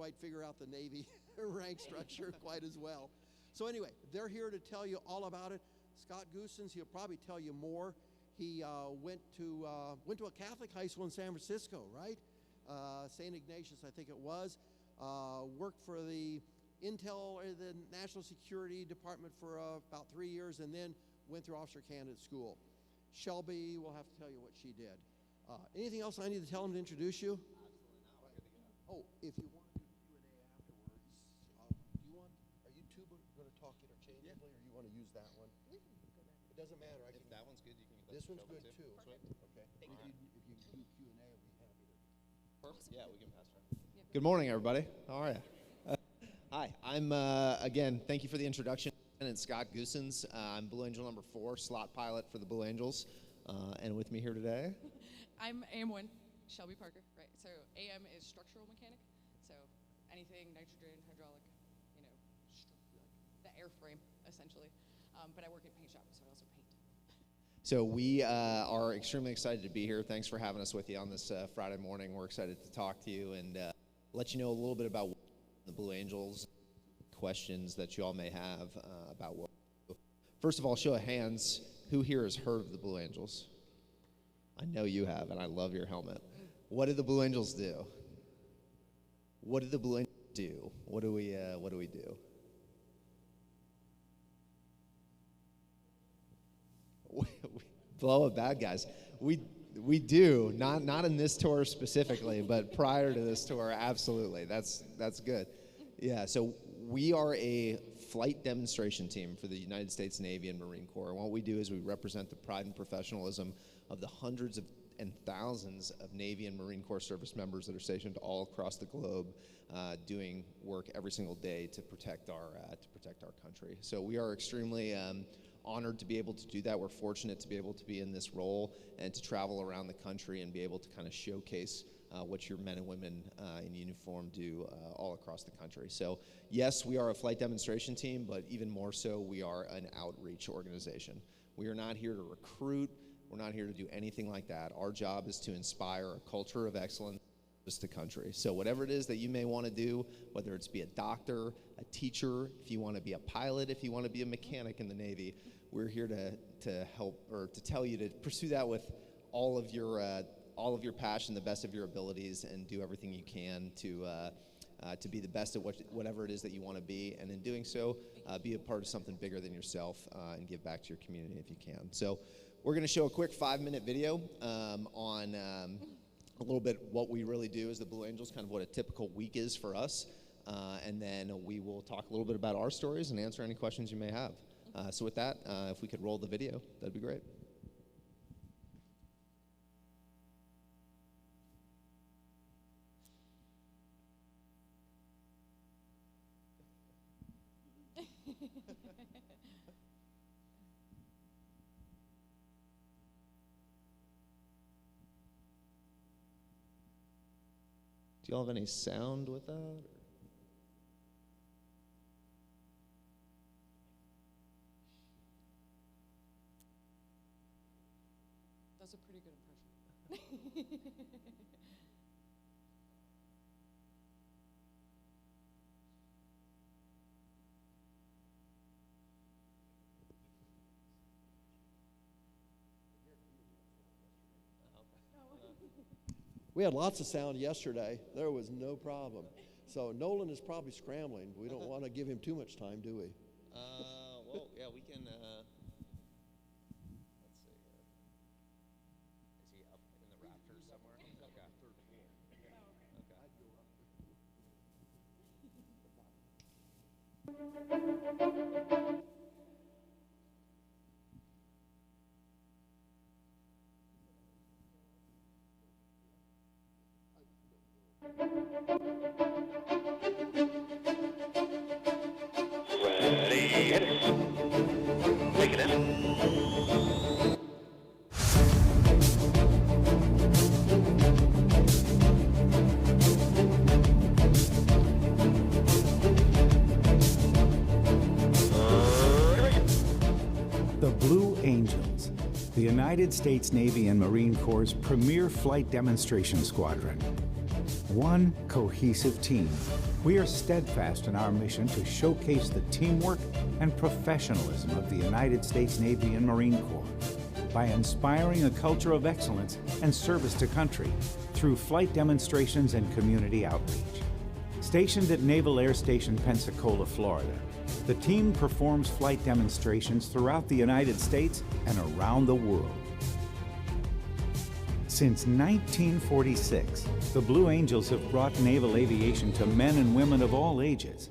quite figure out the Navy rank structure quite as well. So anyway, they're here to tell you all about it. Scott Goosens, he'll probably tell you more. He went to a Catholic high school in San Francisco, right? St. Ignatius, I think it was. Worked for the Intel, or the National Security Department for about 3 years, and then went through Officer Candidate School. Shelby will have to tell you what she did. Anything else I need to tell him to introduce you? Absolutely not. We're good to go. Oh, if you want to do Q&A afterwards, are you two going to talk interchangeably, or you want to use that one? We can go back. It doesn't matter. If that one's good, you can use that. This one's Shelby, good too. Sweet. Okay. Thank If you. you do Q&A, I'll be happy to. Perfect. Yeah, we can pass it around. Good morning, everybody. How are you? Hi, I'm, again, thank you for the introduction. Lieutenant Scott Goosens. I'm Blue Angel number 4, slot pilot for the Blue Angels. And with me here today. I'm AM1, Shelby Parker, right? So AM is structural mechanic, so anything nitrogen, hydraulic, the airframe, essentially. But I work at paint shop, so I also paint. So we are extremely excited to be here. Thanks for having us with you on this Friday morning. We're excited to talk to you and let you know a little bit about the Blue Angels, questions that you all may have about what we do. First of all, show of hands, who here has heard of the Blue Angels? I know you have, and I love your helmet. What did the Blue Angels do? What did the Blue Angels do? What do we do? We blow up bad guys. We do, not in this tour specifically, but prior to this tour, absolutely. That's good. Yeah, so we are a flight demonstration team for the United States Navy and Marine Corps. And what we do is we represent the pride and professionalism of the hundreds and thousands of Navy and Marine Corps service members that are stationed all across the globe, doing work every single day to protect our country. So we are extremely honored to be able to do that. We're fortunate to be able to be in this role and to travel around the country and be able to kind of showcase what your men and women in uniform do all across the country. So yes, we are a flight demonstration team, but even more so, we are an outreach organization. We are not here to recruit. We're not here to do anything like that. Our job is to inspire a culture of excellence to the country. So whatever it is that you may want to do, whether it's be a doctor, a teacher, if you want to be a pilot, if you want to be a mechanic in the Navy, we're here to help, or to tell you to pursue that with all of your passion, the best of your abilities, and do everything you can to be the best at whatever it is that you want to be, and in doing so, be a part of something bigger than yourself and give back to your community if you can. So we're going to show a quick 5-minute video on a little bit what we really do as the Blue Angels, kind of what a typical week is for us, and then we will talk a little bit about our stories and answer any questions you may have. So with that, if we could roll the video, that'd be great. Do y'all have any sound with that? That's a pretty good impression. We had lots of sound yesterday. There was no problem. So Nolan is probably scrambling. We don't want to give him too much time, do we? Well, yeah, we can. Let's see here. Is he up in the rafters somewhere? Okay. Ready, hit it. Take it in. The Blue Angels, the United States Navy and Marine Corps' premier flight demonstration squadron. one cohesive team. We are steadfast in our mission to showcase the teamwork and professionalism of the United States Navy and Marine Corps by inspiring a culture of excellence and service to country through flight demonstrations and community outreach. Stationed at Naval Air Station Pensacola, Florida, the team performs flight demonstrations throughout the United States and around the world. Since 1946, the Blue Angels have brought naval aviation to men and women of all ages.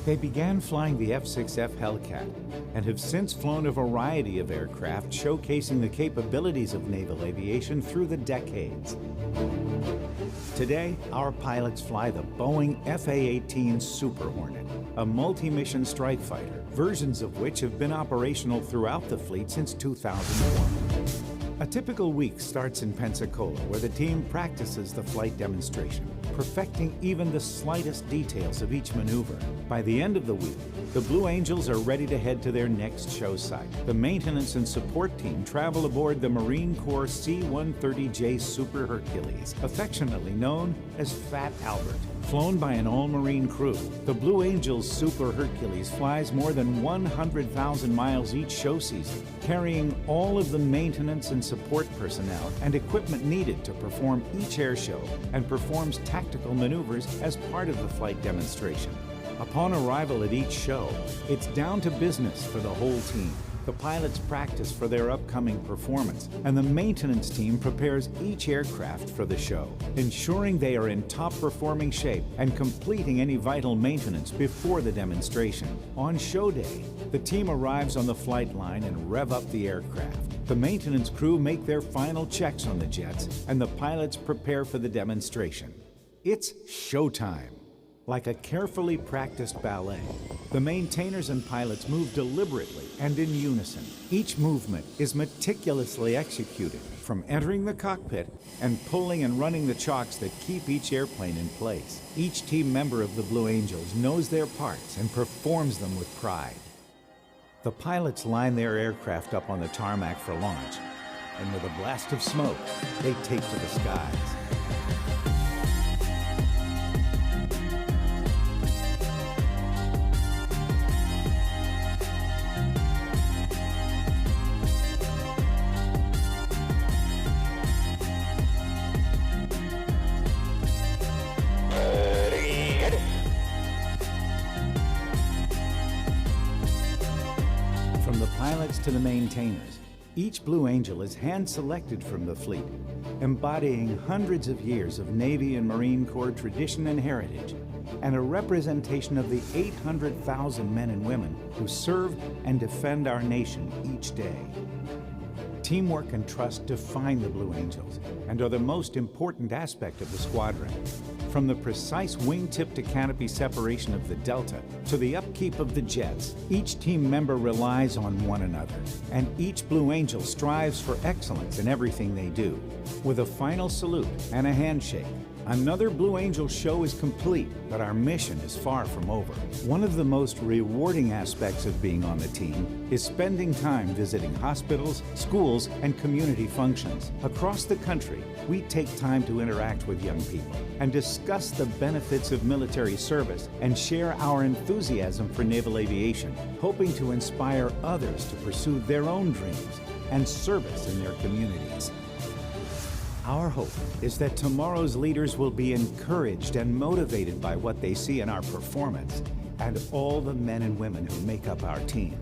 They began flying the F-6F Hellcat and have since flown a variety of aircraft showcasing the capabilities of naval aviation through the decades. Today, our pilots fly the Boeing FA-18 Super Hornet, a multi-mission strike fighter, versions of which have been operational throughout the fleet since 2001. A typical week starts in Pensacola, where the team practices the flight demonstration, perfecting even the slightest details of each maneuver. By the end of the week, the Blue Angels are ready to head to their next show site. The maintenance and support team travel aboard the Marine Corps C-130J Super Hercules, affectionately known as Fat Albert. Flown by an all-Marine crew, the Blue Angels Super Hercules flies more than 100,000 miles each show season, carrying all of the maintenance and support personnel and equipment needed to perform each air show, and performs tactical maneuvers as part of the flight demonstration. Upon arrival at each show, it's down to business for the whole team. The pilots practice for their upcoming performance, and the maintenance team prepares each aircraft for the show, ensuring they are in top-performing shape and completing any vital maintenance before the demonstration. On show day, the team arrives on the flight line and rev up the aircraft. The maintenance crew make their final checks on the jets, and the pilots prepare for the demonstration. It's showtime. Like a carefully practiced ballet, the maintainers and pilots move deliberately and in unison. Each movement is meticulously executed, from entering the cockpit and pulling and running the chocks that keep each airplane in place. Each team member of the Blue Angels knows their parts and performs them with pride. The pilots line their aircraft up on the tarmac for launch, and with a blast of smoke, they take to the skies. From the pilots to the maintainers, each Blue Angel is hand-selected from the fleet, embodying hundreds of years of Navy and Marine Corps tradition and heritage, and a representation of the 800,000 men and women who serve and defend our nation each day. Teamwork and trust define the Blue Angels and are the most important aspect of the squadron. From the precise wingtip to canopy separation of the Delta to the upkeep of the jets, each team member relies on one another, and each Blue Angel strives for excellence in everything they do. With a final salute and a handshake, another Blue Angel show is complete, but our mission is far from over. One of the most rewarding aspects of being on the team is spending time visiting hospitals, schools, and community functions. Across the country, we take time to interact with young people and discuss the benefits of military service and share our enthusiasm for naval aviation, hoping to inspire others to pursue their own dreams and service in their communities. Our hope is that tomorrow's leaders will be encouraged and motivated by what they see in our performance and all the men and women who make up our team.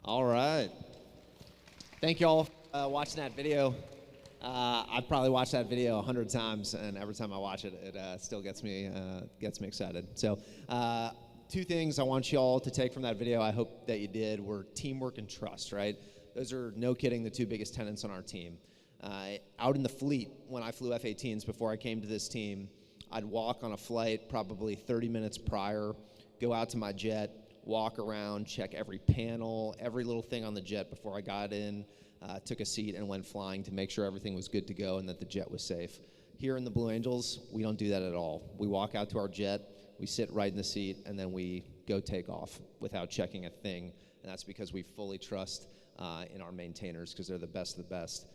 All right. Thank you all for watching that video. I've probably watched that video 100 times, and every time I watch it, it still gets me excited. So, two things I want you all to take from that video, I hope that you did, were teamwork and trust, right? Those are, no kidding, the two biggest tenets on our team. Out in the fleet, when I flew F-18s before I came to this team, I'd walk on a flight probably 30 minutes prior, go out to my jet, walk around, check every panel, every little thing on the jet before I got in, took a seat and went flying to make sure everything was good to go and that the jet was safe. Here in the Blue Angels, we don't do that at all. We walk out to our jet, we sit right in the seat, and then we go take off without checking a thing. And that's because we fully trust in our maintainers, because they're the best of the best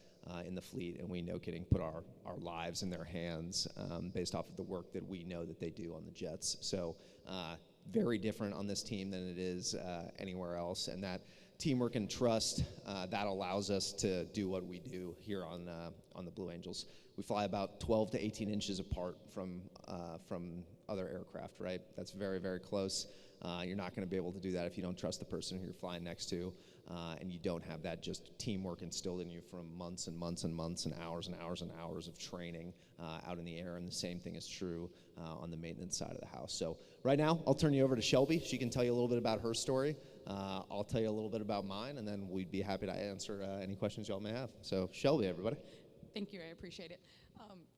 in the fleet, and we, no kidding, put our lives in their hands based off of the work that we know that they do on the jets. So very different on this team than it is anywhere else, and that teamwork and trust that allows us to do what we do here on the Blue Angels. We fly about 12 to 18 inches apart from other aircraft, right? That's very, very close. You're not going to be able to do that if you don't trust the person who you're flying next to, and you don't have that just teamwork instilled in you from months and months and months and hours and hours and hours of training out in the air, and the same thing is true on the maintenance side of the house. So right now, I'll turn you over to Shelby. She can tell you a little bit about her story. I'll tell you a little bit about mine, and then we'd be happy to answer any questions y'all may have. So Shelby, everybody. Thank you, I appreciate it.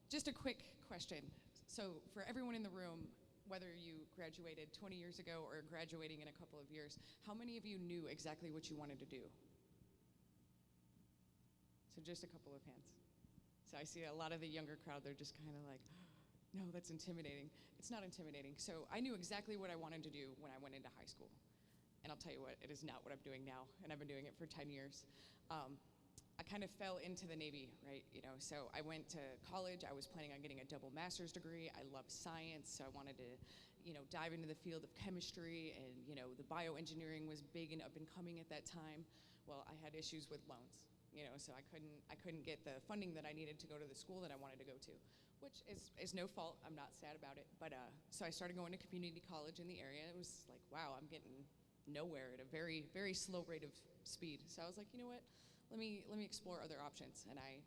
Just a quick question. So for everyone in the room, whether you graduated 20 years ago or graduating in a couple of years, how many of you knew exactly what you wanted to do? So just a couple of hands. So I see a lot of the younger crowd, they're just kind of like, no, that's intimidating. It's not intimidating. So I knew exactly what I wanted to do when I went into high school. And I'll tell you what, it is not what I'm doing now, and I've been doing it for 10 years. I kind of fell into the Navy, right? So I went to college. I was planning on getting a double master's degree. I love science, so I wanted to, dive into the field of chemistry, and the bioengineering was big and up and coming at that time. Well, I had issues with loans, so I couldn't get the funding that I needed to go to the school that I wanted to go to, which is no fault. I'm not sad about it, but so I started going to community college in the area. It was like, wow, I'm getting nowhere at a very, very slow rate of speed. So I was like, you know what? Let me explore other options. And I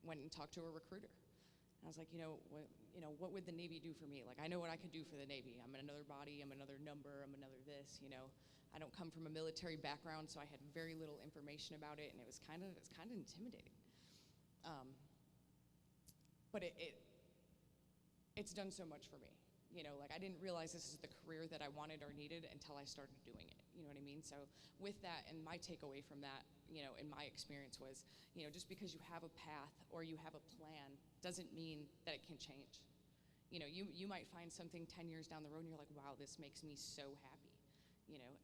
went and talked to a recruiter. And I was like, what would the Navy do for me? Like, I know what I could do for the Navy. I'm another body, I'm another number, I'm another this, I don't come from a military background, so I had very little information about it, and it was kind of intimidating. But it's done so much for me. I didn't realize this is the career that I wanted or needed until I started doing it. You know what I mean? So with that, and my takeaway from that, in my experience was, just because you have a path or you have a plan doesn't mean that it can change. You might find something 10 years down the road and you're like, wow, this makes me so happy.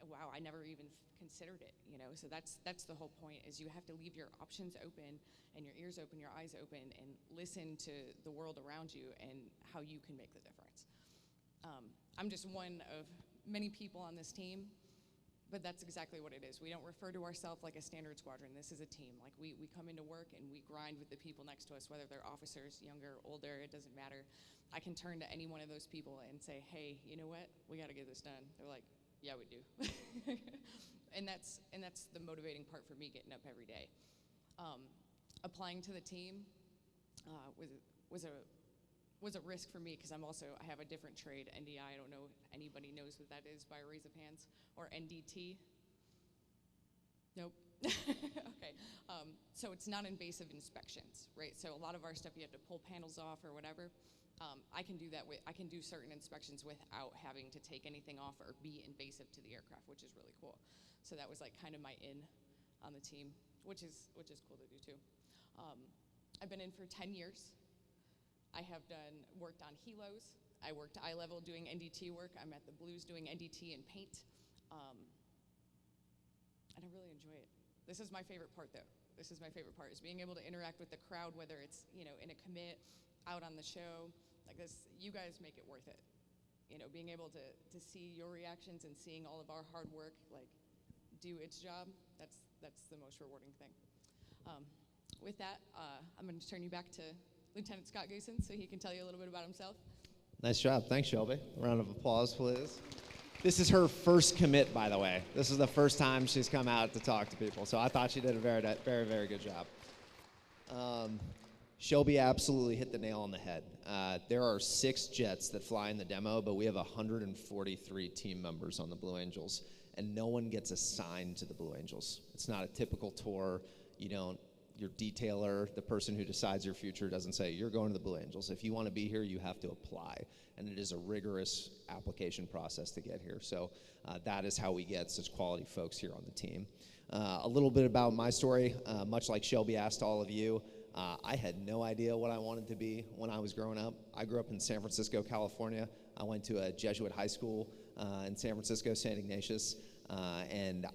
Wow, I never even considered it, So that's the whole point, is you have to leave your options open and your ears open, your eyes open, and listen to the world around you and how you can make the difference. I'm just one of many people on this team, but that's exactly what it is. We don't refer to ourselves like a standard squadron. This is a team. Like, we come into work and we grind with the people next to us, whether they're officers, younger, older, it doesn't matter. I can turn to any one of those people and say, hey, you know what? We got to get this done. They're like, yeah, we do. and that's the motivating part for me, getting up every day. Applying to the team was a risk for me, because I have a different trade, NDI. I don't know if anybody knows what that is by a raise of hands, or NDT. Nope. Okay. So it's non-invasive inspections, right? So a lot of our stuff, you have to pull panels off or whatever. I can do that I can do certain inspections without having to take anything off or be invasive to the aircraft, which is really cool. So that was like kind of my in on the team, which is cool to do too. I've been in for 10 years. I have worked on helos. I worked eye level doing NDT work. I'm at the Blues doing NDT and paint. And I really enjoy it. This is my favorite part, though. This is my favorite part, is being able to interact with the crowd, whether it's, in a commit, out on the show. Like this, you guys make it worth it. Being able to see your reactions and seeing all of our hard work, like, do its job, that's the most rewarding thing. With that, I'm going to turn you back to Lieutenant Scott Goosen so he can tell you a little bit about himself. Nice job. Thanks, Shelby. A round of applause, please. This is her first commit, by the way. This is the first time she's come out to talk to people, so I thought she did a very, very, very good job. Shelby absolutely hit the nail on the head. There are 6 jets that fly in the demo, but we have 143 team members on the Blue Angels, and no one gets assigned to the Blue Angels. It's not a typical tour. You don't your detailer, the person who decides your future, doesn't say, you're going to the Blue Angels. If you want to be here, you have to apply. And it is a rigorous application process to get here. So that is how we get such quality folks here on the team. A little bit about my story, much like Shelby asked all of you, I had no idea what I wanted to be when I was growing up. I grew up in San Francisco, California. I went to a Jesuit high school in San Francisco, St. Ignatius, and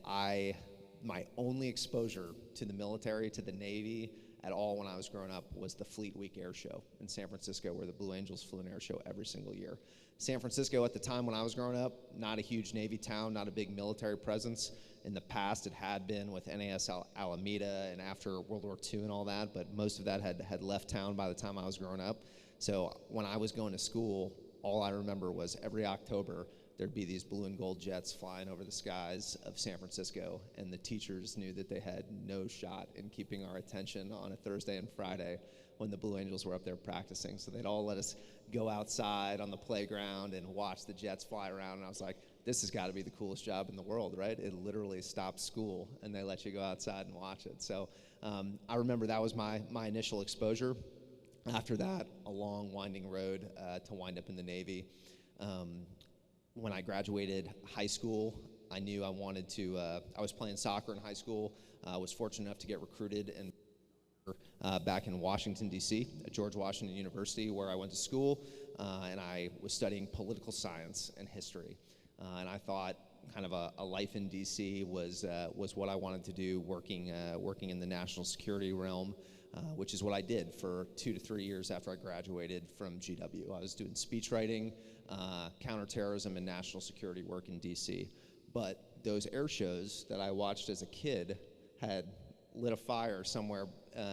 my only exposure to the military, to the Navy at all when I was growing up was the Fleet Week Air Show in San Francisco, where the Blue Angels flew an air show every single year. San Francisco at the time when I was growing up, not a huge Navy town, not a big military presence. In the past, it had been with NAS Alameda and after World War II and all that, but most of that had left town by the time I was growing up. So when I was going to school, all I remember was every October, there'd be these blue and gold jets flying over the skies of San Francisco, and the teachers knew that they had no shot in keeping our attention on a Thursday and Friday when the Blue Angels were up there practicing. So they'd all let us go outside on the playground and watch the jets fly around, and I was like, this has got to be the coolest job in the world, right? It literally stops school, and they let you go outside and watch it. So I remember that was my initial exposure. After that, a long, winding road to wind up in the Navy. When I graduated high school, I knew I wanted to, I was playing soccer in high school. I was fortunate enough to get recruited and back in Washington, D.C., at George Washington University, where I went to school, and I was studying political science and history. And I thought kind of a life in D.C. was what I wanted to do, working in the national security realm, which is what I did for 2 to 3 years after I graduated from GW. I was doing speech writing, counterterrorism, and national security work in D.C. But those air shows that I watched as a kid had lit a fire somewhere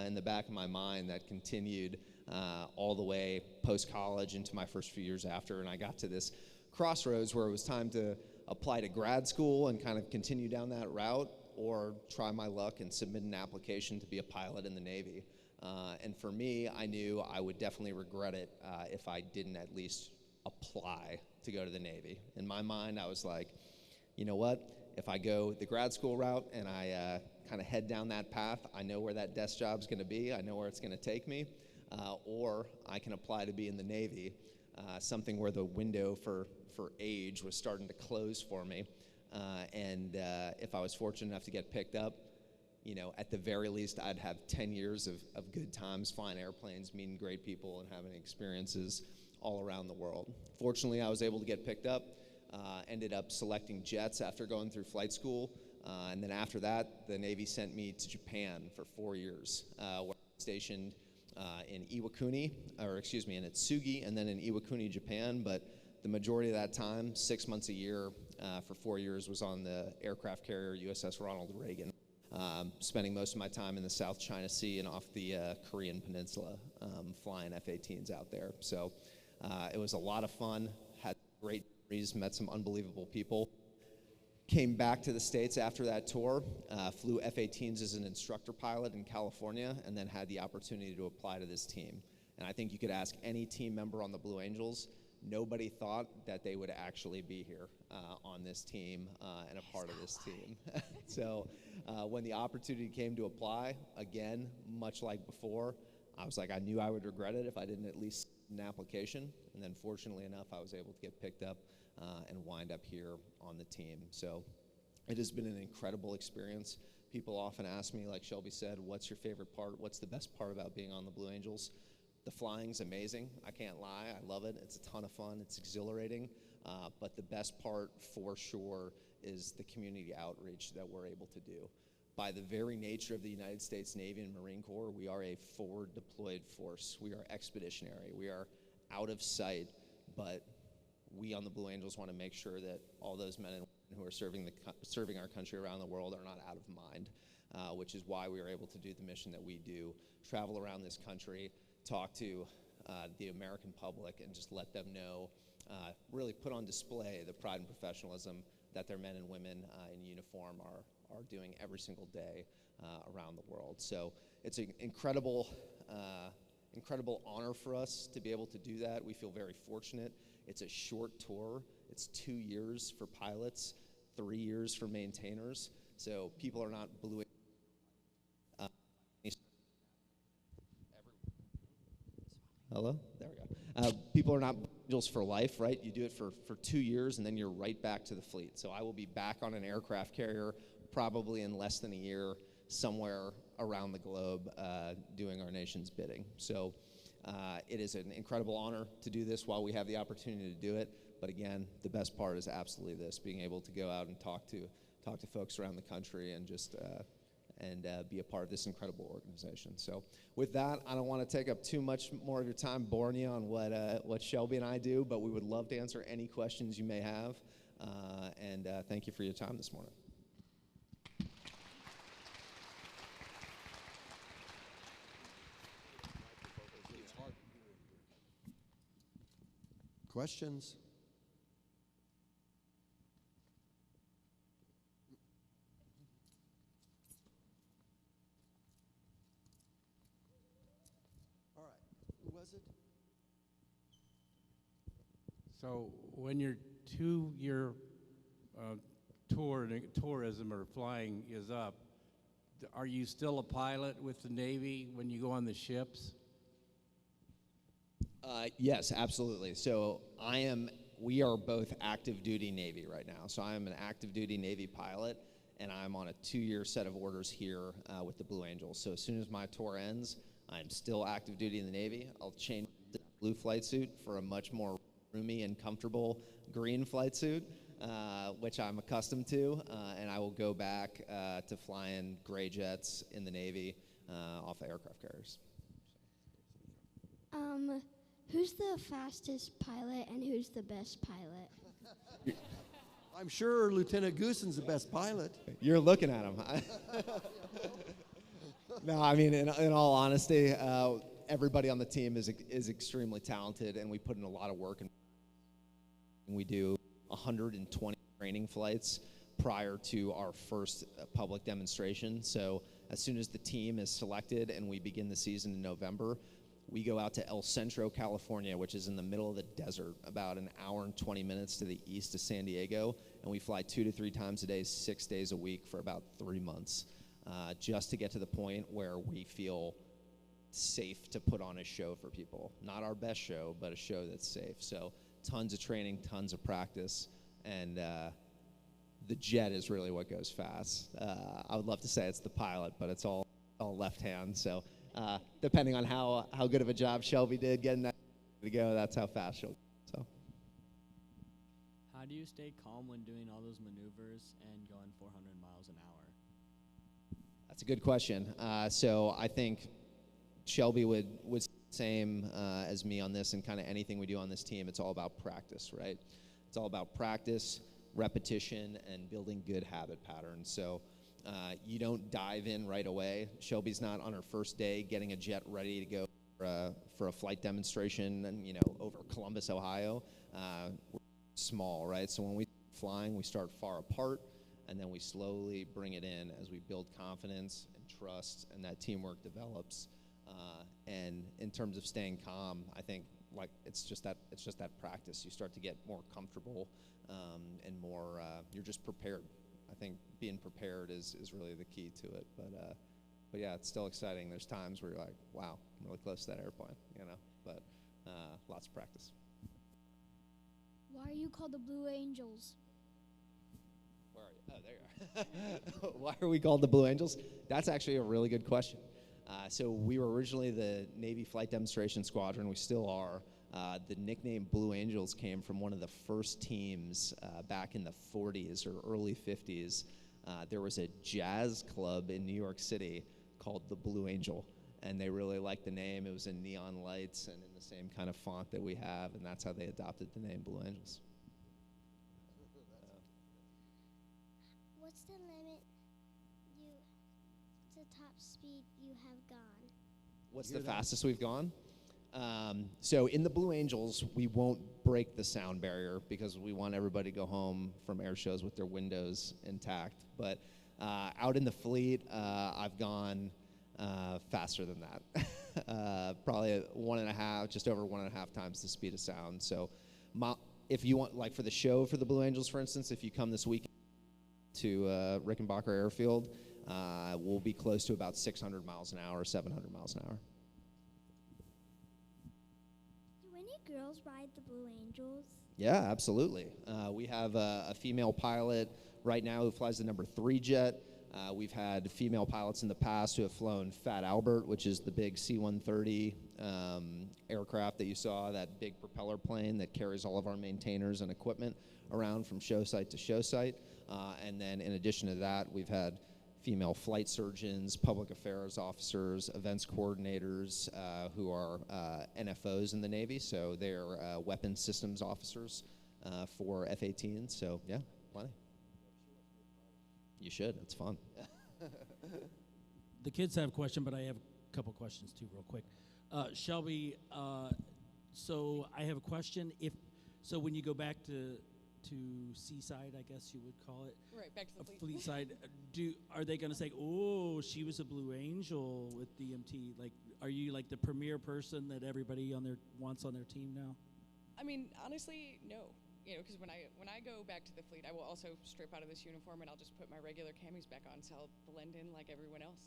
in the back of my mind that continued all the way post-college into my first few years after, and I got to this crossroads where it was time to apply to grad school and kind of continue down that route, or try my luck and submit an application to be a pilot in the Navy. And for me, I knew I would definitely regret it if I didn't at least apply to go to the Navy. In my mind, I was like, you know what? If I go the grad school route and I kind of head down that path, I know where that desk job's going to be. I know where it's going to take me. Or I can apply to be in the Navy, something where the window for age was starting to close for me. And if I was fortunate enough to get picked up, you know, at the very least, I'd have 10 years of good times flying airplanes, meeting great people, and having experiences all around the world. Fortunately, I was able to get picked up, ended up selecting jets after going through flight school, and then after that, the Navy sent me to Japan for 4 years, where I was stationed in Iwakuni, in Atsugi, and then in Iwakuni, Japan, but the majority of that time, 6 months a year for 4 years, was on the aircraft carrier USS Ronald Reagan, spending most of my time in the South China Sea and off the Korean Peninsula, flying F-18s out there. So it was a lot of fun, had great memories, met some unbelievable people. Came back to the States after that tour, flew F-18s as an instructor pilot in California, and then had the opportunity to apply to this team. And I think you could ask any team member on the Blue Angels, nobody thought that they would actually be here on this team and a part of this team. So when the opportunity came to apply, again, much like before, I was like, I knew I would regret it if I didn't at least an application. And then fortunately enough, I was able to get picked up and wind up here on the team. So it has been an incredible experience. People often ask me, like Shelby said, what's your favorite part? What's the best part about being on the Blue Angels? The flying's amazing. I can't lie. I love it. It's a ton of fun. It's exhilarating. But the best part, for sure, is the community outreach that we're able to do. By the very nature of the United States Navy and Marine Corps, we are a forward deployed force. We are expeditionary. We are out of sight, but we on the Blue Angels want to make sure that all those men and women who are serving our country around the world are not out of mind, which is why we are able to do the mission that we do, travel around this country, talk to the American public, and just let them know, really put on display the pride and professionalism that their men and women in uniform are doing every single day around the world. So it's an incredible honor for us to be able to do that. We feel very fortunate. It's a short tour. It's 2 years for pilots, 3 years for maintainers. So people are not blue hello? There we go. People are not Blue Angels for life, right? You do it for 2 years, and then you're right back to the fleet. So I will be back on an aircraft carrier probably in less than a year, somewhere around the globe, doing our nation's bidding. So it is an incredible honor to do this while we have the opportunity to do it. But again, the best part is absolutely this: being able to go out and talk to folks around the country and just be a part of this incredible organization. So with that, I don't want to take up too much more of your time boring you on what Shelby and I do, but we would love to answer any questions you may have. Thank you for your time this morning. Questions? All right. Who was it? So when your 2-year tourism or flying is up, are you still a pilot with the Navy when you go on the ships? Yes, absolutely. So we are both active duty Navy right now. So I am an active duty Navy pilot, and I'm on a 2-year set of orders here with the Blue Angels. So as soon as my tour ends, I'm still active duty in the Navy. I'll change the blue flight suit for a much more roomy and comfortable green flight suit, which I'm accustomed to, and I will go back to flying gray jets in the Navy off of aircraft carriers. Who's the fastest pilot and who's the best pilot? I'm sure Lieutenant Goosen's the best pilot. You're looking at him. No, I mean, in all honesty, everybody on the team is extremely talented, and we put in a lot of work. And we do 120 training flights prior to our first public demonstration. So as soon as the team is selected and we begin the season in November, we go out to El Centro, California, which is in the middle of the desert, about an hour and 20 minutes to the east of San Diego, and we fly 2 to 3 times a day, 6 days a week for about 3 months, just to get to the point where we feel safe to put on a show for people. Not our best show, but a show that's safe. So tons of training, tons of practice, and the jet is really what goes fast. I would love to say it's the pilot, but it's all left hand, so depending on how good of a job Shelby did getting that to go, that's how fast she'll go. So, how do you stay calm when doing all those maneuvers and going 400 miles an hour? That's a good question. So I think Shelby would say the same as me on this, and kind of anything we do on this team, it's all about practice, right? It's all about practice, repetition, and building good habit patterns. So you don't dive in right away. Shelby's not on her first day getting a jet ready to go for a flight demonstration, and over Columbus, Ohio. We're small, right? So when we flying, we start far apart, and then we slowly bring it in as we build confidence and trust, and that teamwork develops. And in terms of staying calm, I think it's just that practice. You start to get more comfortable and more. You're just prepared. I think being prepared is really the key to it. But yeah, it's still exciting. There's times where you're like, wow, I'm really close to that airplane, But lots of practice. Why are you called the Blue Angels? Where are you? Oh, there you are. Why are we called the Blue Angels? That's actually a really good question. So we were originally the Navy Flight Demonstration Squadron. We still are. The nickname Blue Angels came from one of the first teams back in the 40s or early 50s. There was a jazz club in New York City called the Blue Angel, and they really liked the name. It was in neon lights and in the same kind of font that we have, and that's how they adopted the name Blue Angels. What's the limit to top speed you have gone? What's the fastest we've gone? So in the Blue Angels, we won't break the sound barrier because we want everybody to go home from air shows with their windows intact. But out in the fleet, I've gone faster than that. Probably 1.5, just over 1.5 times the speed of sound. So if you want, like for the show for the Blue Angels, for instance, if you come this weekend to Rickenbacker Airfield, we'll be close to about 600 miles an hour, 700 miles an hour. girls ride the Blue Angels? Yeah, absolutely. We have a female pilot right now who flies the number 3 jet. We've had female pilots in the past who have flown Fat Albert, which is the big C-130 aircraft that you saw, that big propeller plane that carries all of our maintainers and equipment around from show site to show site. And then in addition to that, we've had female flight surgeons, public affairs officers, events coordinators who are NFOs in the Navy, so they're weapons systems officers for F-18s. So yeah, plenty. You should. It's fun. The kids have a question, but I have a couple questions too, real quick. Shelby, so I have a question. So when you go back to Seaside, I guess you would call it, Right, back to the fleet. fleet side, are they going to say, "Oh, she was a Blue Angel with DMT"? Like, are you like the premier person that everybody wants on their team now? I mean, honestly, no. Because when I go back to the fleet, I will also strip out of this uniform and I'll just put my regular camis back on, so I'll blend in like everyone else.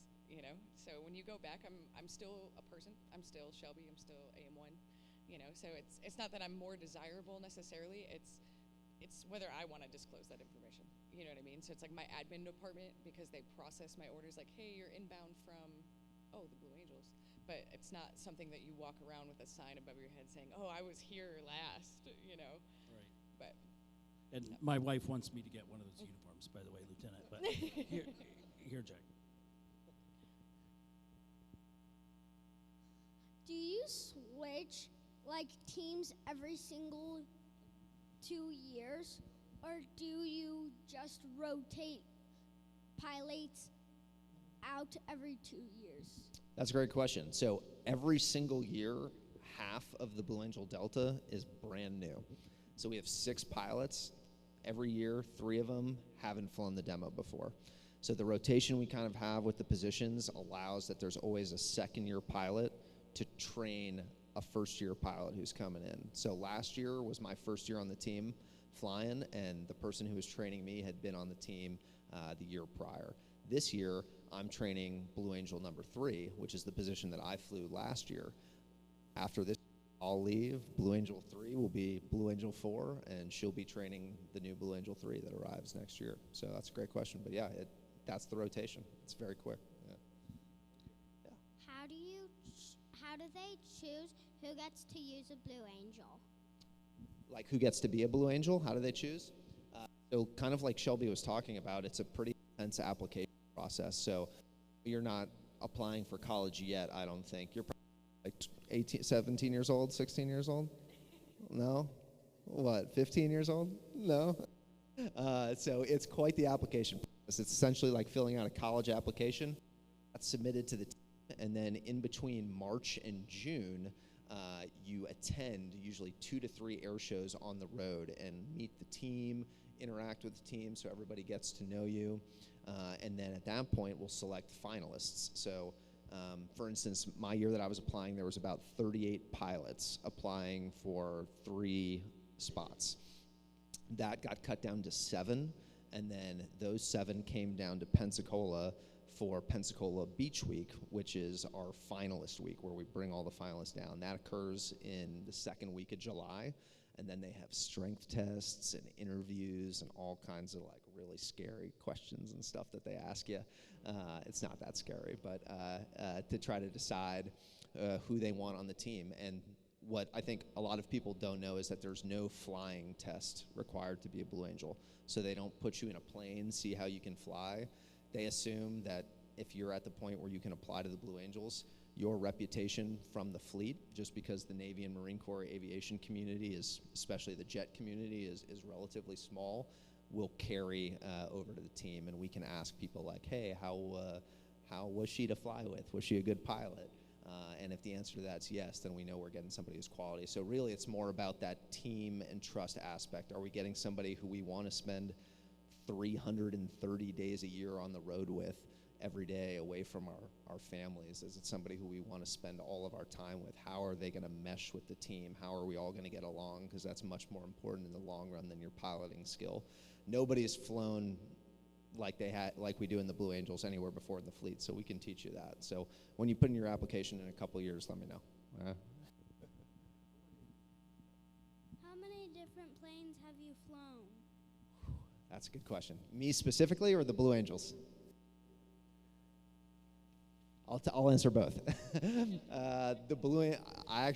So when you go back, I'm still a person. I'm still Shelby. I'm still AM1. So it's not that I'm more desirable necessarily. It's whether I want to disclose that information. You know what I mean? So it's like my admin department, because they process my orders like, hey, you're inbound from, the Blue Angels. But it's not something that you walk around with a sign above your head saying, oh, I was here last, Right. But And my wife wants me to get one of those uniforms, by the way, Lieutenant. But here, Jack. Do you switch like teams every single 2 years, or do you just rotate pilots out every 2 years? That's a great question. So every single year, half of the Blue Angel Delta is brand new. So we have 6 pilots. Every year, 3 of them haven't flown the demo before. So the rotation we kind of have with the positions allows that there's always a second-year pilot to train a first-year pilot who's coming in. So last year was my first year on the team flying, and the person who was training me had been on the team the year prior. This year, I'm training Blue Angel number 3, which is the position that I flew last year. After this, I'll leave. Blue Angel 3 will be Blue Angel 4, and she'll be training the new Blue Angel 3 that arrives next year. So that's a great question. But yeah, that's the rotation. It's very quick. Yeah. How do they choose who gets to use a Blue Angel? Like who gets to be a Blue Angel? How do they choose? So kind of like Shelby was talking about, it's a pretty intense application process. So you're not applying for college yet, I don't think. You're probably like 17 years old, 16 years old? No? What, 15 years old? No? So it's quite the application process. It's essentially like filling out a college application that's submitted to the team, and then in between March and June, you attend usually 2 to 3 air shows on the road and meet the team, interact with the team so everybody gets to know you. And then at that point, we'll select finalists. So, for instance, my year that I was applying, there was about 38 pilots applying for 3 spots. That got cut down to 7, and then those 7 came down to Pensacola for Pensacola Beach Week, which is our finalist week where we bring all the finalists down. That occurs in the second week of July, and then they have strength tests and interviews and all kinds of like really scary questions and stuff that they ask you. It's not that scary, but to try to decide who they want on the team. And what I think a lot of people don't know is that there's no flying test required to be a Blue Angel. So they don't put you in a plane, see how you can fly. They assume that if you're at the point where you can apply to the Blue Angels, your reputation from the fleet, just because the Navy and Marine Corps aviation community is, especially the jet community, is relatively small, will carry over to the team. And we can ask people like, hey, how was she to fly with? Was she a good pilot? And if the answer to that's yes, then we know we're getting somebody who's quality. So really it's more about that team and trust aspect. Are we getting somebody who we want to spend 330 days a year on the road with every day away from our families? Is it somebody who we want to spend all of our time with? How are they going to mesh with the team? How are we all going to get along? Because that's much more important in the long run than your piloting skill. Nobody's flown like we do in the Blue Angels anywhere before in the fleet, so we can teach you that. So when you put in your application in a couple of years, let me know. That's a good question. Me specifically or the Blue Angels? I'll answer both. The Blue, I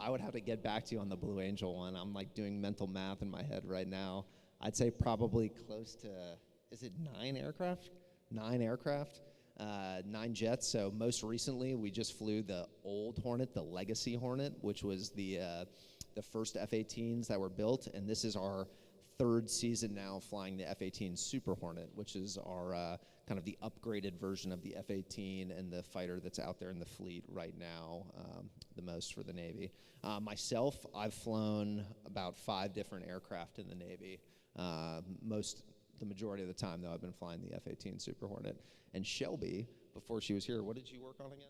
would have to get back to you on the Blue Angel one. I'm like doing mental math in my head right now. I'd say probably close to, is it 9 aircraft? 9 aircraft, 9 jets. So most recently, we just flew the old Hornet, the Legacy Hornet, which was the first F-18s that were built, and this is our 3rd season now flying the F-18 Super Hornet, which is our kind of the upgraded version of the F-18 and the fighter that's out there in the fleet right now, the most for the Navy. Myself, I've flown about 5 different aircraft in the Navy. The majority of the time, though, I've been flying the F-18 Super Hornet. And Shelby, before she was here, what did you work on again?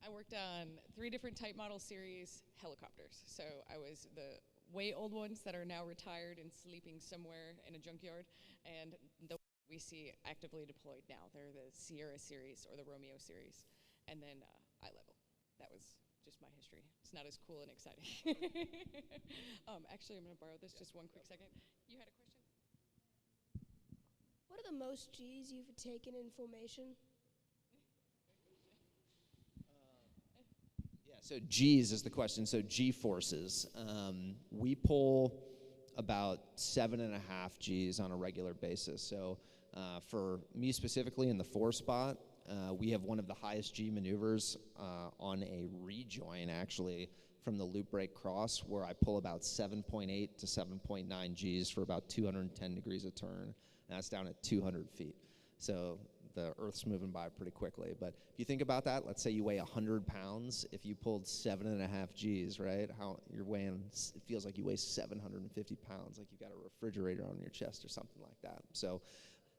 I worked on 3 different type model series helicopters. So I was the way old ones that are now retired and sleeping somewhere in a junkyard, and the we see actively deployed now. They're the Sierra series or the Romeo series, and then eye level. That was just my history. It's not as cool and exciting. Actually, I'm going to borrow this just one quick second. You had a question? What are the most G's you've taken in formation? So G's is the question. So G forces. We pull about 7.5 G's on a regular basis. So for me specifically in the 4 spot, we have one of the highest G maneuvers on a rejoin actually from the loop break cross, where I pull about 7.8 to 7.9 G's for about 210 degrees of turn. And that's down at 200 feet. So the Earth's moving by pretty quickly. But if you think about that, let's say you weigh 100 pounds. If you pulled 7.5 G's, right? How you're weighing, it feels like you weigh 750 pounds, like you got a refrigerator on your chest or something like that. So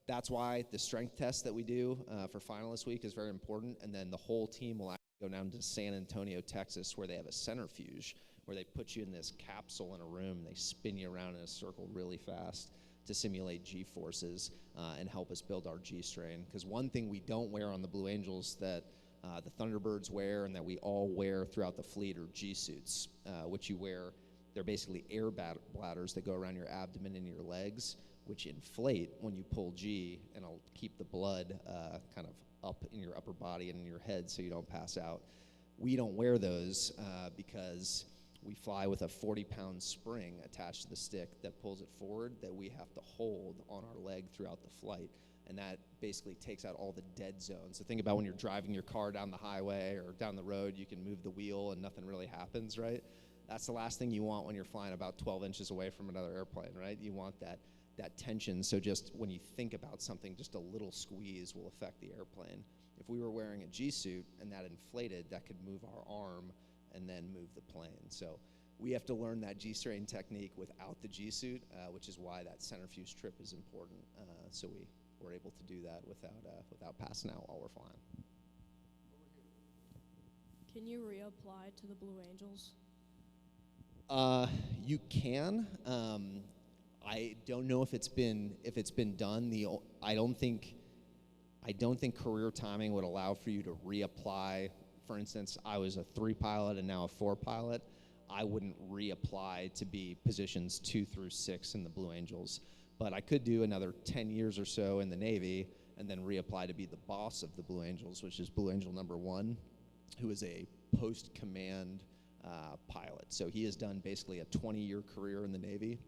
that's why the strength test that we do for finalist week is very important. And then the whole team will actually go down to San Antonio, Texas, where they have a centrifuge, where they put you in this capsule in a room, and they spin you around in a circle really fast to simulate G forces and help us build our G strain. Because one thing we don't wear on the Blue Angels that the Thunderbirds wear and that we all wear throughout the fleet are G suits, which you wear. They're basically air bladders that go around your abdomen and your legs, which inflate when you pull G, and it'll keep the blood kind of up in your upper body and in your head so you don't pass out. We don't wear those because we fly with a 40-pound spring attached to the stick that pulls it forward that we have to hold on our leg throughout the flight. And that basically takes out all the dead zones. So think about when you're driving your car down the highway or down the road, you can move the wheel and nothing really happens, right? That's the last thing you want when you're flying about 12 inches away from another airplane, right? You want that tension, so just when you think about something, just a little squeeze will affect the airplane. If we were wearing a G-suit and that inflated, that could move our arm and then move the plane. So we have to learn that G-strain technique without the G-suit, which is why that centrifuge trip is important. So we were able to do that without passing out while we're flying. Can you reapply to the Blue Angels? You can. I don't know if it's been done. I don't think career timing would allow for you to reapply. For instance, I was a 3 pilot and now a 4 pilot. I wouldn't reapply to be positions 2 through 6 in the Blue Angels, but I could do another 10 years or so in the Navy and then reapply to be the boss of the Blue Angels, which is Blue Angel number 1, who is a post-command pilot. So he has done basically a 20-year career in the Navy.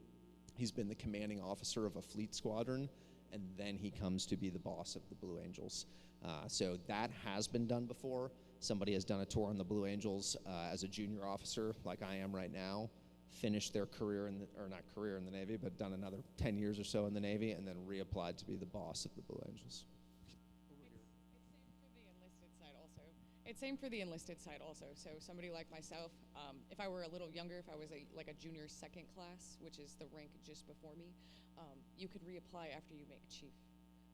He's been the commanding officer of a fleet squadron, and then he comes to be the boss of the Blue Angels. So that has been done before. Somebody has done a tour on the Blue Angels as a junior officer, like I am right now, finished their career, not career in the Navy, but done another 10 years or so in the Navy, and then reapplied to be the boss of the Blue Angels. It's same for the enlisted side also. So somebody like myself, if I were a little younger, if I was like a junior 2nd class, which is the rank just before me, you could reapply after you make chief,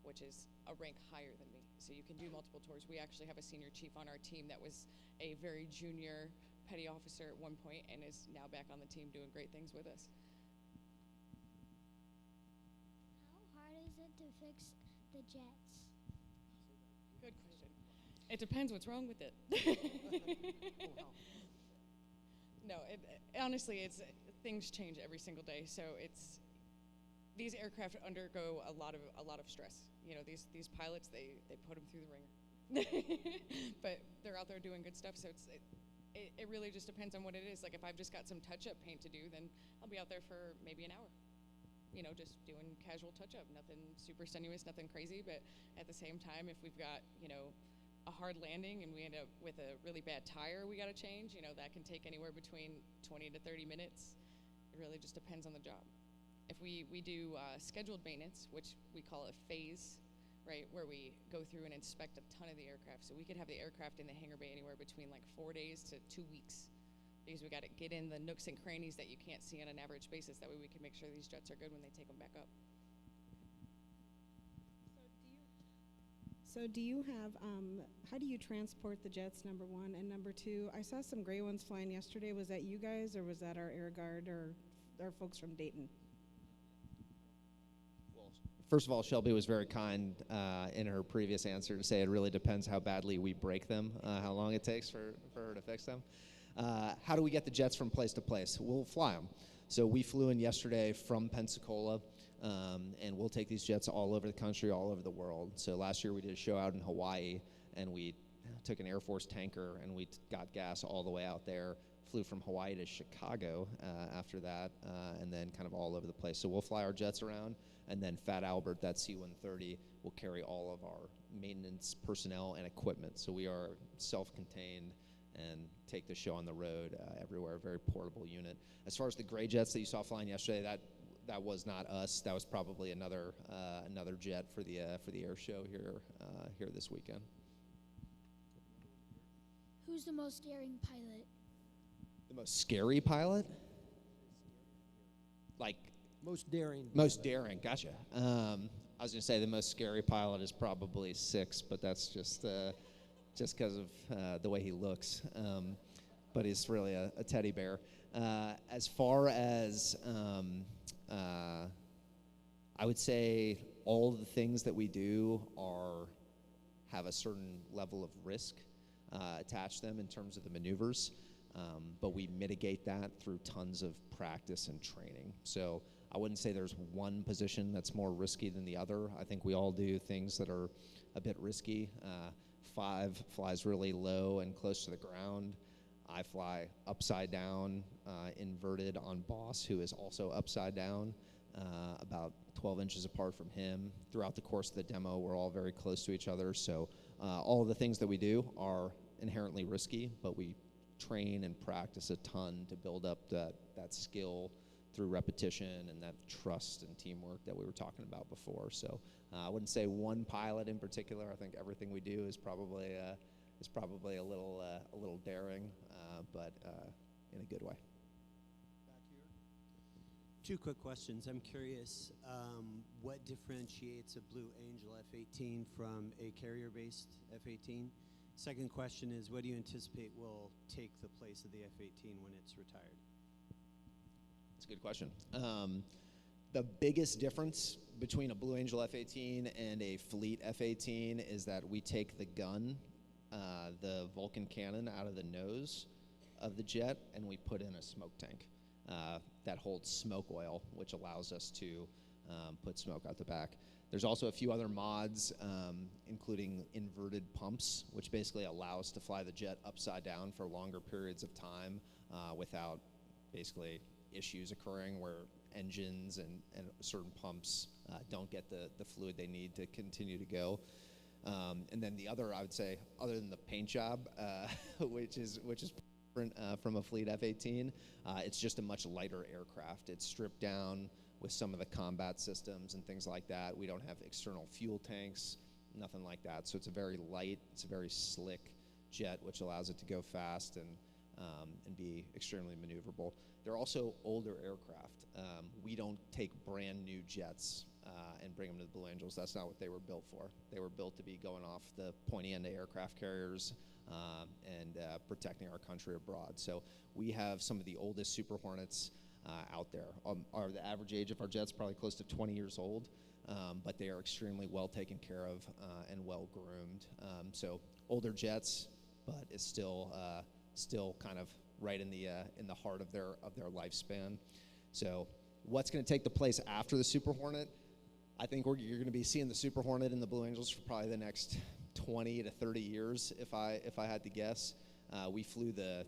which is a rank higher than me. So you can do multiple tours. We actually have a senior chief on our team that was a very junior petty officer at one point and is now back on the team doing great things with us. How hard is it to fix the jets? Good question. It depends what's wrong with it. No, honestly, things change every single day. So these aircraft undergo a lot of stress. You know, these pilots, they put them through the ringer. But they're out there doing good stuff, so it really just depends on what it is. Like if I've just got some touch-up paint to do, then I'll be out there for maybe an hour. You know, just doing casual touch-up, nothing super strenuous, nothing crazy. But at the same time, if we've got, you know, a hard landing and we end up with a really bad tire we got to change, you know, that can take anywhere between 20 to 30 minutes. It really just depends on the job. If we do scheduled maintenance, which we call a phase, right, where we go through and inspect a ton of the aircraft. So we could have the aircraft in the hangar bay anywhere between like 4 days to 2 weeks, because we got to get in the nooks and crannies that you can't see on an average basis. That way we can make sure these jets are good when they take them back up. So do you have, how do you transport the jets, number one? And number two, I saw some gray ones flying yesterday. Was that you guys, or was that our Air Guard or our folks from Dayton? First of all, Shelby was very kind in her previous answer to say it really depends how badly we break them, how long it takes for her to fix them. How do we get the jets from place to place? We'll fly them. So we flew in yesterday from Pensacola, and we'll take these jets all over the country, all over the world. So last year we did a show out in Hawaii, and we took an Air Force tanker, and we got gas all the way out there, flew from Hawaii to Chicago after that, and then kind of all over the place. So we'll fly our jets around, and then Fat Albert, that C-130, will carry all of our maintenance personnel and equipment. So we are self-contained and take the show on the road everywhere, a very portable unit. As far as the gray jets that you saw flying yesterday, that was not us. That was probably another jet for the air show here this weekend. Who's the most daring pilot? The most scary pilot? Like Most daring. most daring. Gotcha. I was gonna say the most scary pilot is probably Six, but that's just because of the way he looks. But he's really a teddy bear. As far as I would say all the things that we do have a certain level of risk attached to them in terms of the maneuvers, but we mitigate that through tons of practice and training. So I wouldn't say there's one position that's more risky than the other. I think we all do things that are a bit risky. 5 flies really low and close to the ground. I fly upside down, inverted on Boss, who is also upside down, about 12 inches apart from him. Throughout the course of the demo, we're all very close to each other. So all of the things that we do are inherently risky, but we train and practice a ton to build up that skill through repetition and that trust and teamwork that we were talking about before. So I wouldn't say one pilot in particular. I think everything we do is probably a little daring, but in a good way. Back here. 2 quick questions. I'm curious, what differentiates a Blue Angel F-18 from a carrier-based F-18? Second question is, what do you anticipate will take the place of the F-18 when it's retired? That's a good question. The biggest difference between a Blue Angel F-18 and a Fleet F-18 is that we take the gun, the Vulcan cannon, out of the nose of the jet, and we put in a smoke tank that holds smoke oil, which allows us to put smoke out the back. There's also a few other mods, including inverted pumps, which basically allow us to fly the jet upside down for longer periods of time without basically issues occurring where engines and certain pumps don't get the fluid they need to continue to go. And then the other, I would say, other than the paint job, which is different from a Fleet F-18, it's just a much lighter aircraft. It's stripped down with some of the combat systems and things like that. We don't have external fuel tanks, nothing like that. So it's a very light, it's a very slick jet, which allows it to go fast and be extremely maneuverable. They're also older aircraft. We don't take brand new jets and bring them to the Blue Angels. That's not what they were built for. They were built to be going off the pointy end of aircraft carriers and protecting our country abroad. So we have some of the oldest Super Hornets out there. The average age of our jets probably close to 20 years old, but they are extremely well taken care of and well groomed. So older jets, but it's still kind of right in the heart of their lifespan. So what's going to take the place after the Super Hornet? I think you're going to be seeing the Super Hornet and the Blue Angels for probably the next 20 to 30 years, if I had to guess. We flew the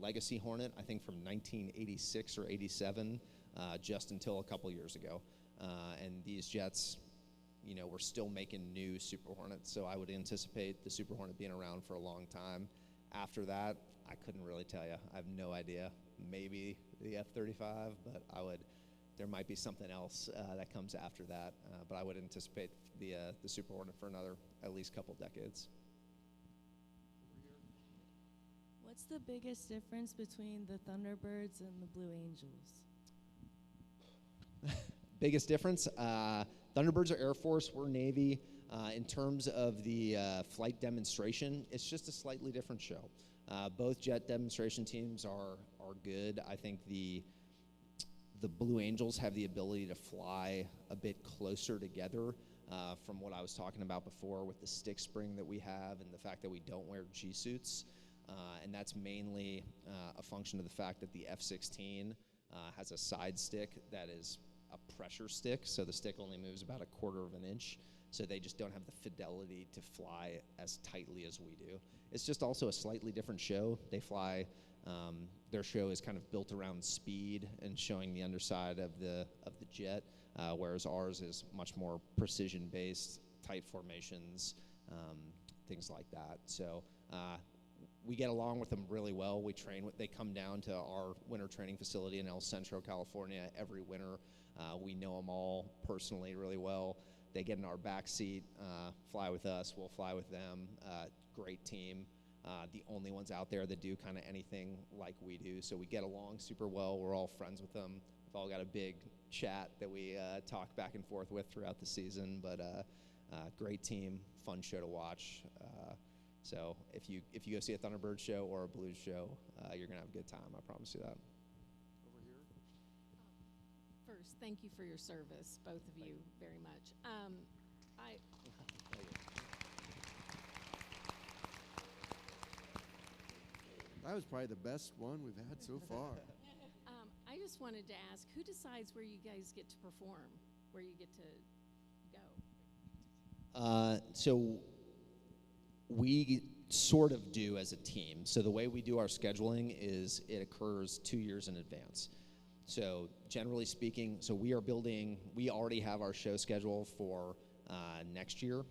Legacy Hornet, I think from 1986 or 87, just until a couple years ago. And these jets, you know, we're still making new Super Hornets, so I would anticipate the Super Hornet being around for a long time. After that, I couldn't really tell you. I have no idea. Maybe the F-35, but there might be something else that comes after that. But I would anticipate the Super Hornet for another at least couple decades. What's the biggest difference between the Thunderbirds and the Blue Angels? Biggest difference? Thunderbirds are Air Force, we're Navy. In terms of the flight demonstration, it's just a slightly different show. Both jet demonstration teams are good. I think the Blue Angels have the ability to fly a bit closer together from what I was talking about before with the stick spring that we have and the fact that we don't wear G-suits. And that's mainly a function of the fact that the F-16 has a side stick that is a pressure stick, so the stick only moves about 1/4 of an inch, so they just don't have the fidelity to fly as tightly as we do. It's just also a slightly different show. They fly, their show is kind of built around speed and showing the underside of the jet, whereas ours is much more precision-based, tight formations, things like that. So we get along with them really well. We train they come down to our winter training facility in El Centro, California every winter. We know them all personally really well. They get in our back seat, fly with us, we'll fly with them. Great team. The only ones out there that do kind of anything like we do. So we get along super well. We're all friends with them. We've all got a big chat that we talk back and forth with throughout the season. But great team, fun show to watch. So if you go see a Thunderbird show or a Blues show, you're going to have a good time. I promise you that. First, thank you for your service, both of you, very much. That was probably the best one we've had so far. I just wanted to ask, who decides where you guys get to perform, where you get to go? So we sort of do as a team. So the way we do our scheduling is it occurs 2 years in advance. So generally speaking, we already have our show schedule for next year.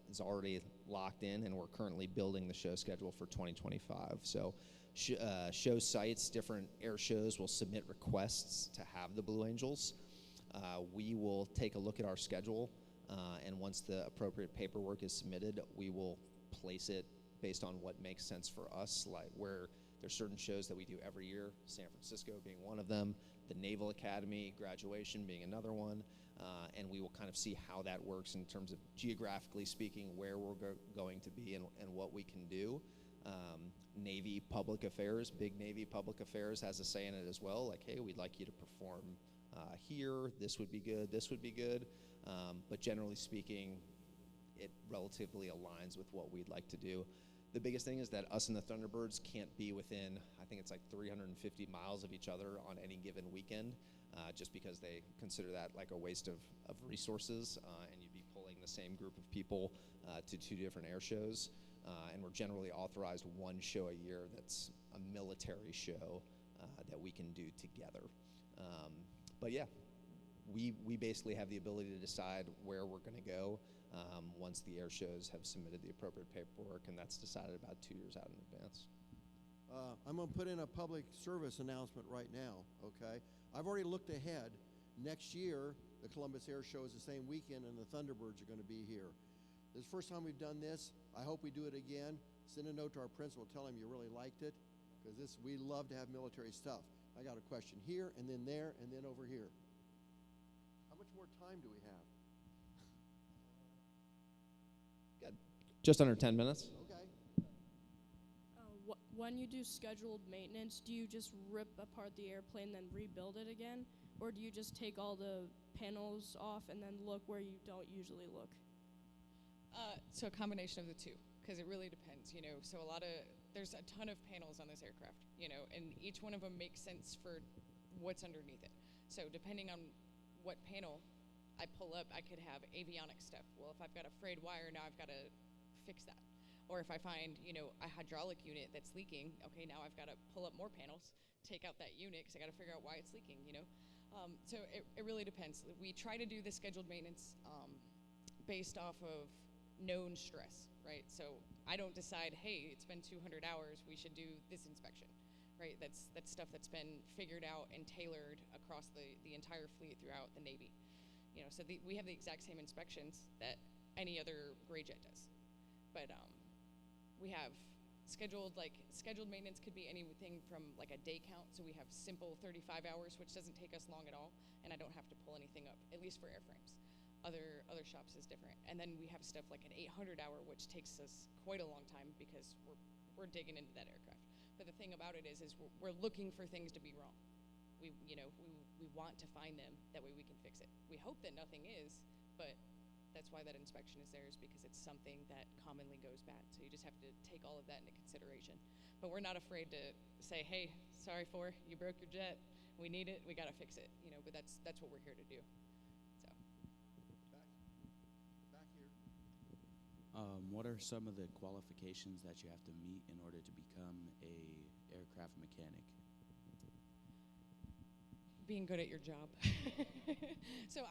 It's already locked in, and we're currently building the show schedule for 2025. So show sites, different air shows will submit requests to have the Blue Angels. We will take a look at our schedule, and once the appropriate paperwork is submitted, we will place it based on what makes sense for us, like where there's certain shows that we do every year, San Francisco being one of them, the Naval Academy graduation being another one, and we will kind of see how that works in terms of geographically speaking where we're going to be and what we can do. Navy Public Affairs, big Navy Public Affairs has a say in it as well, like, hey, we'd like you to perform here, this would be good, this would be good, but generally speaking, it relatively aligns with what we'd like to do. The biggest thing is that us and the Thunderbirds can't be within, I think it's like 350 miles of each other on any given weekend, just because they consider that like a waste of resources, and you'd be pulling the same group of people to 2 different air shows. And we're generally authorized 1 show a year that's a military show that we can do together. But yeah, we basically have the ability to decide where we're going to go once the air shows have submitted the appropriate paperwork, and that's decided about 2 years out in advance. I'm going to put in a public service announcement right now, okay? I've already looked ahead. Next year, the Columbus Air Show is the same weekend, and the Thunderbirds are going to be here. This is the first time we've done this. I hope we do it again. Send a note to our principal, tell him you really liked it, because we love to have military stuff. I got a question here, and then there, and then over here. How much more time do we have? Just under 10 minutes. Okay. When you do scheduled maintenance, do you just rip apart the airplane then rebuild it again? Or do you just take all the panels off and then look where you don't usually look? So a combination of the two, because it really depends, you know. So there's a ton of panels on this aircraft, you know, and each one of them makes sense for what's underneath it. So depending on what panel I pull up, I could have avionics stuff. Well, if I've got a frayed wire, now I've got to fix that. Or if I find, a hydraulic unit that's leaking, okay, now I've got to pull up more panels, take out that unit, because I got to figure out why it's leaking, So it really depends. We try to do the scheduled maintenance based off of known stress, right? So I don't decide, hey, it's been 200 hours, we should do this inspection, right? That's stuff that's been figured out and tailored across the entire fleet throughout the Navy. So we have the exact same inspections that any other gray jet does. But we have scheduled maintenance could be anything from like a day count. So we have simple 35 hours, which doesn't take us long at all, and I don't have to pull anything up, at least for airframes. Other shops is different. And then we have stuff like an 800 hour, which takes us quite a long time because we're digging into that aircraft. But the thing about it is we're looking for things to be wrong. We want to find them, that way we can fix it. We hope that nothing is, but that's why that inspection is there, is because it's something that commonly goes bad. So you just have to take all of that into consideration. But we're not afraid to say, hey, sorry you broke your jet. We need it. We got to fix it. But that's what we're here to do. So. Back here. What are some of the qualifications that you have to meet in order to become a aircraft mechanic? Being good at your job. So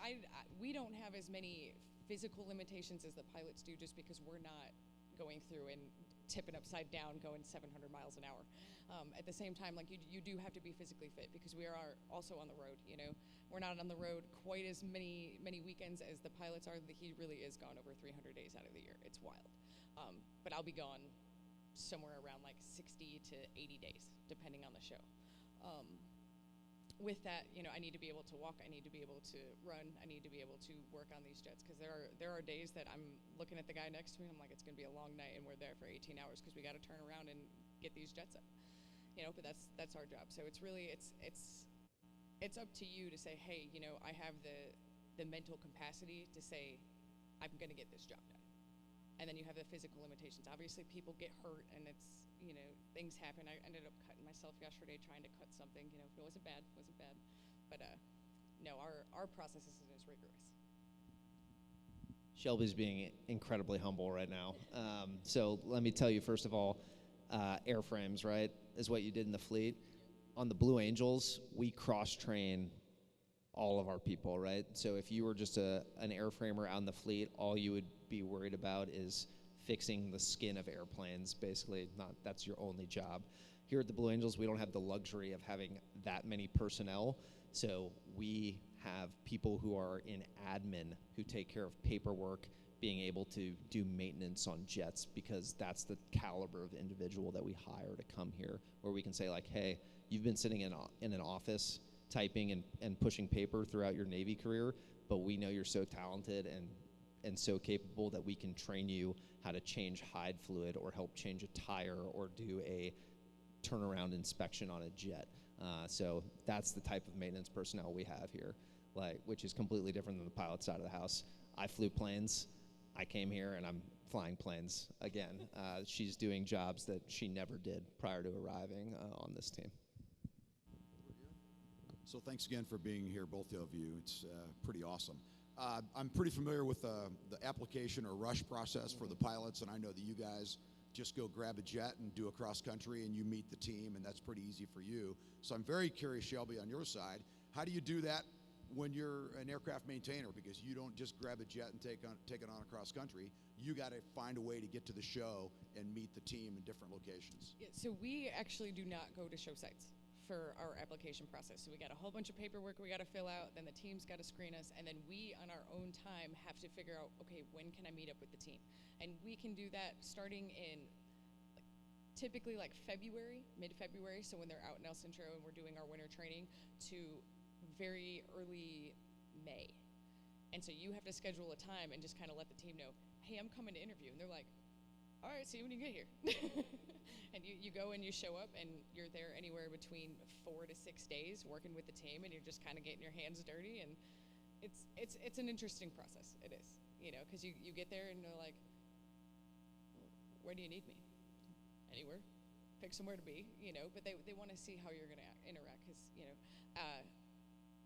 we don't have as many physical limitations as the pilots do, just because we're not going through and tipping upside down going 700 miles an hour. At the same time, like you do have to be physically fit, because we are also on the road. We're not on the road quite as many weekends as the pilots are. He really is gone over 300 days out of the year. It's wild. But I'll be gone somewhere around like 60 to 80 days, depending on the show. With that, I need to be able to walk, I need to be able to run, I need to be able to work on these jets, because there are days that I'm looking at the guy next to me and I'm like, it's going to be a long night, and we're there for 18 hours because we got to turn around and get these jets up. But that's our job. So it's really it's up to you to say, hey, I have the mental capacity to say, I'm going to get this job done. And then you have the physical limitations. Obviously, people get hurt, and it's things happen. I ended up cutting myself yesterday trying to cut something. It wasn't bad. But no, our process isn't as rigorous. Shelby's being incredibly humble right now. So let me tell you, first of all, airframes, right, is what you did in the fleet. On the Blue Angels, we cross-train all of our people, right? So if you were just an airframer out in the fleet, all you would be worried about is fixing the skin of airplanes, basically. That's your only job. Here at the Blue Angels, we don't have the luxury of having that many personnel, so we have people who are in admin who take care of paperwork, being able to do maintenance on jets, because that's the caliber of individual that we hire to come here, where we can say, like, hey, you've been sitting in an office typing and pushing paper throughout your Navy career, but we know you're so talented and so capable that we can train you how to change hide fluid or help change a tire or do a turnaround inspection on a jet. So that's the type of maintenance personnel we have here, which is completely different than the pilot side of the house. I flew planes. I came here and I'm flying planes again. She's doing jobs that she never did prior to arriving on this team. So thanks again for being here, both of you. It's pretty awesome. I'm pretty familiar with the application or rush process for the pilots, and I know that you guys just go grab a jet and do a cross country and you meet the team, and that's pretty easy for you. So I'm very curious, Shelby, on your side, how do you do that when you're an aircraft maintainer? Because you don't just grab a jet and take it on across country. You got to find a way to get to the show and meet the team in different locations. Yeah, so we actually do not go to show sites for our application process. So we got a whole bunch of paperwork we got to fill out, then the team's got to screen us, and then we on our own time have to figure out, okay, when can I meet up with the team? And we can do that starting in typically like February, mid-February, so when they're out in El Centro and we're doing our winter training, to very early May. And so you have to schedule a time and just kind of let the team know, hey, I'm coming to interview. And they're like, all right, see you when you get here. And you go and you show up, and you're there anywhere between 4 to 6 days working with the team, and you're just kind of getting your hands dirty. And it's an interesting process. It is, because you get there and they're like, where do you need me? Anywhere. Pick somewhere to be, but they want to see how you're going to interact, because,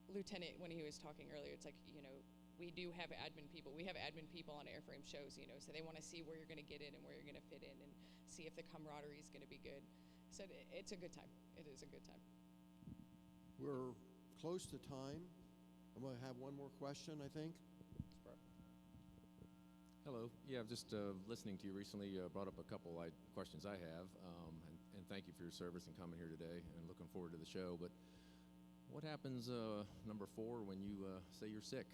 Lieutenant, when he was talking earlier, it's like, you know, we do have admin people. We have admin people on airframe shows, you know, so they want to see where you're going to get in and where you're going to fit in and see if the camaraderie is going to be good. So it's a good time. It is a good time. We're close to time. I'm going to have one more question, I think. Hello. Yeah, just listening to you recently brought up a couple questions I have, and thank you for your service and coming here today, and looking forward to the show. But what happens, number 4, when you say you're sick?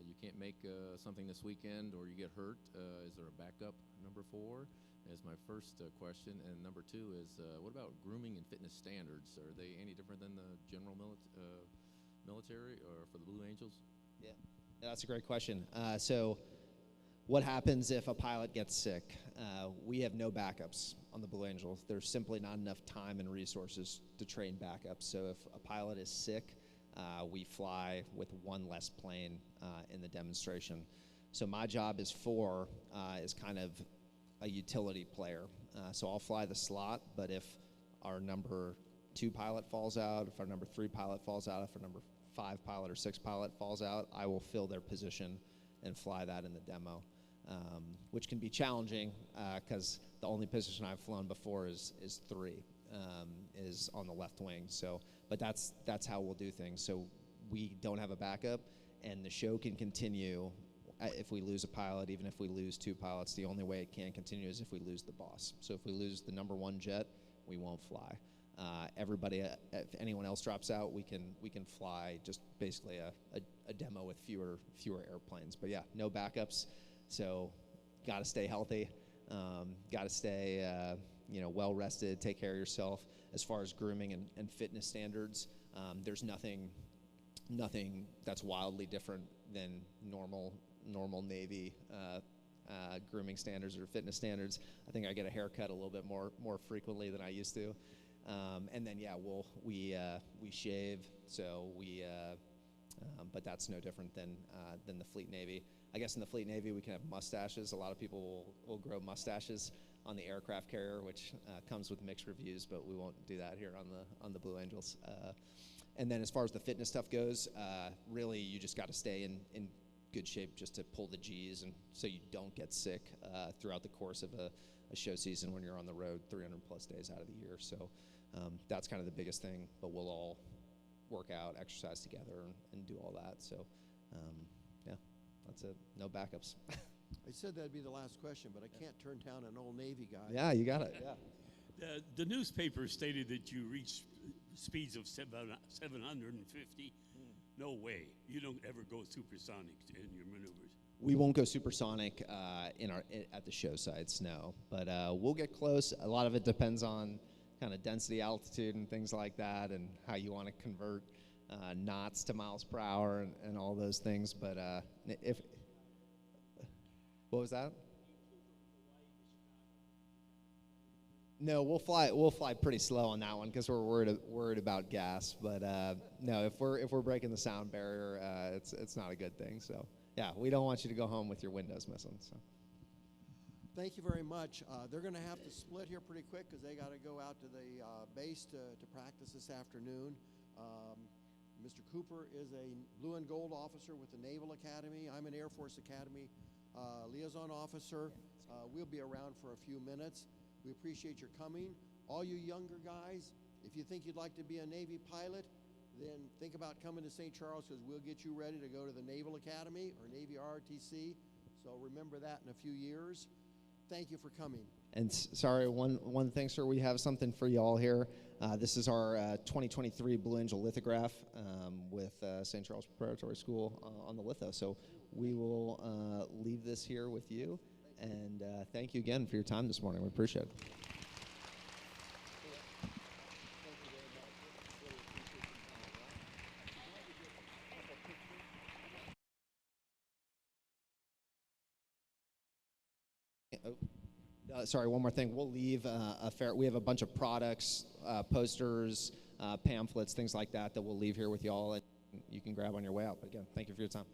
You can't make something this weekend, or you get hurt. Is there a backup, number 4? Is my first question. And number 2 is, what about grooming and fitness standards? Are they any different than the general military or for the Blue Angels? Yeah, that's a great question. So what happens if a pilot gets sick? We have no backups on the Blue Angels. There's simply not enough time and resources to train backups. So if a pilot is sick, we fly with one less plane in the demonstration. So my job is kind of a utility player. So I'll fly the slot, but if our number 2 pilot falls out, if our number 3 pilot falls out, if our number 5 pilot or 6 pilot falls out, I will fill their position and fly that in the demo, which can be challenging because the only position I've flown before is 3, is on the left wing. So, but that's how we'll do things. So we don't have a backup, and the show can continue if we lose a pilot, even if we lose 2 pilots. The only way it can continue is if we lose the boss. So if we lose the number 1 jet, we won't fly. Everybody, if anyone else drops out, we can fly just basically a demo with fewer airplanes. But yeah, no backups. So got to stay healthy. Got to stay well rested. Take care of yourself. As far as grooming and fitness standards, there's nothing that's wildly different than normal Navy grooming standards or fitness standards. I think I get a haircut a little bit more frequently than I used to. And then we shave, so but that's no different than the Fleet Navy. I guess in the Fleet Navy we can have mustaches. A lot of people will grow mustaches on the aircraft carrier, which comes with mixed reviews, but we won't do that here on the Blue Angels. And then as far as the fitness stuff goes, really you just got to stay in good shape just to pull the G's, and so you don't get sick throughout the course of a show season when you're on the road 300 plus days out of the year. So that's kind of the biggest thing, but we'll all work out, exercise together, and do all that. So yeah, that's it. No backups. I said that'd be the last question, but I can't turn down an old Navy guy. Yeah, you got it. Yeah. The newspaper stated that you reached speeds of 750. No way. You don't ever go supersonic in your maneuvers. We won't go supersonic at the show sites, no. But we'll get close. A lot of it depends on kind of density, altitude, and things like that, and how you want to convert knots to miles per hour and all those things. But what was that? No, we'll fly pretty slow on that one because we're worried about gas. But no, if we're breaking the sound barrier, it's not a good thing. So yeah, we don't want you to go home with your windows missing. So thank you very much. They're going to have to split here pretty quick because they got to go out to the base to practice this afternoon. Mr. Cooper is a blue and gold officer with the Naval Academy. I'm an Air Force Academy liaison officer. We'll be around for a few minutes. We appreciate your coming. All you younger guys, if you think you'd like to be a Navy pilot, then think about coming to St. Charles because we'll get you ready to go to the Naval Academy or Navy ROTC. So remember that in a few years. Thank you for coming. And sorry, one thing, sir, we have something for you all here. This is our 2023 Blue Angel lithograph with St. Charles Preparatory School on the litho. So we will leave this here with you. And thank you again for your time this morning. We appreciate it. Sorry, one more thing. We'll leave we have a bunch of products, posters, pamphlets, things like that we'll leave here with you all, and you can grab on your way out. But again, thank you for your time.